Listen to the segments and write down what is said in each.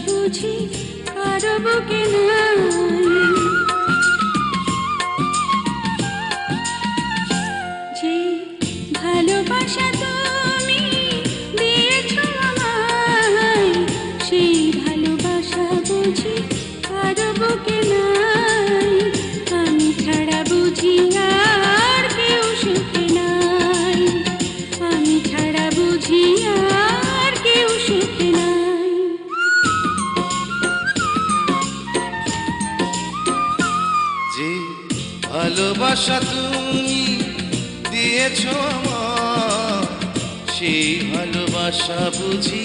বুঝি কারো বুকে নাই, যে ভালোবাসা তুমি দিয়েছো আমায়, সেই ভালোবাসা বুঝি কারো বুকে নাই। আমি ছাড়া বুঝি আর কেউ সুখে নাই, আমি ছাড়া বুঝি আর কেউ সুখে নাই। যে ভালোবাসা তুমি দিয়েছো আমার, সেই ভালোবাসা বুঝি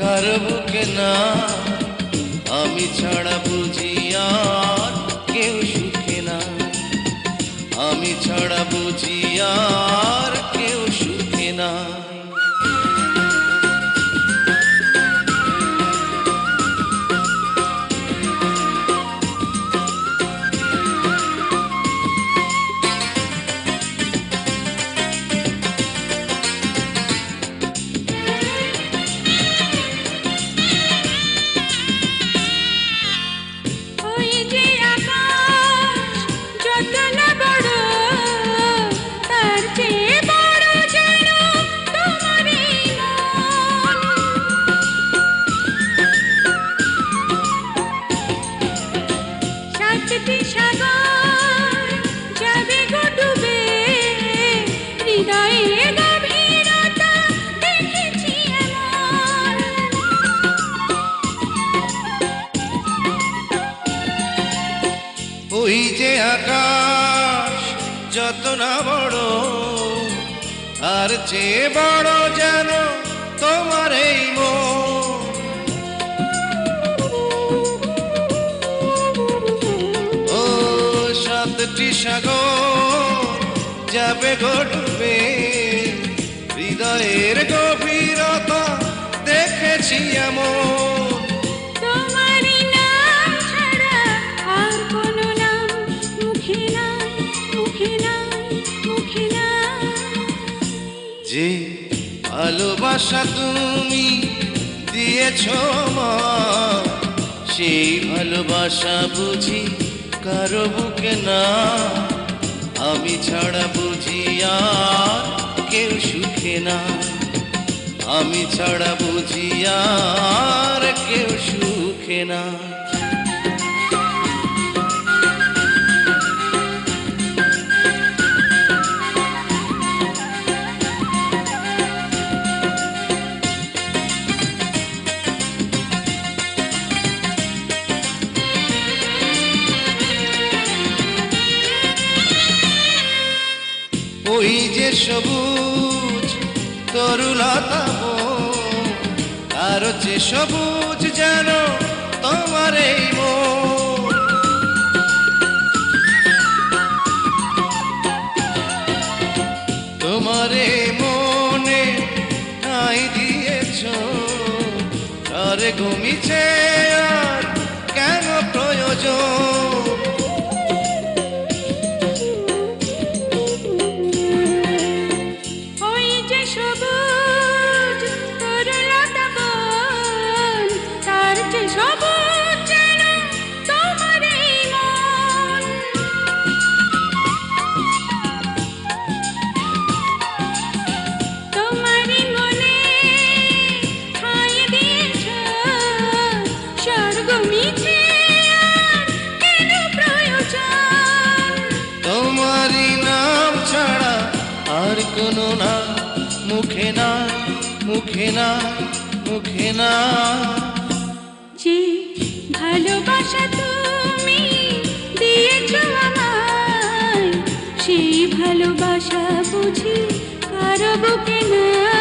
কারো বুকে না। আমি ছাড়া বুঝি আর কেউ সুখে না, আমি ছাড়া বুঝি আর কেউ সুখে না। ওই যে আকাশ যত না বড়, আর চেয়ে বড় যেন তোমার এই মন। ও সাতটি সাগর যাবে গো ডুবে, হৃদয়ের গভীরতা দেখেছি এমন। যে ভালোবাসা তুমি দিয়েছো আমার, সেই ভালোবাসা বুঝি কারো বুকে না। আমি ছাড়া বুঝি আর কেউ সুখে না, আমি ছাড়া বুঝি আর কেউ সুখে না। ওই যে সবুজ তরুলতা বন, আর যে সবুজ যেন তোমার এই মন। তোমার এই মনে নাই দিয়েছো, আর ঘুমিছে আর কেন প্রয়োজন। কোনো না মুখে না, মুখে না, মুখে না। যে ভালোবাসা তুমি দিয়েছো আমায়, সেই ভালোবাসা বুঝি কারো বুকে না।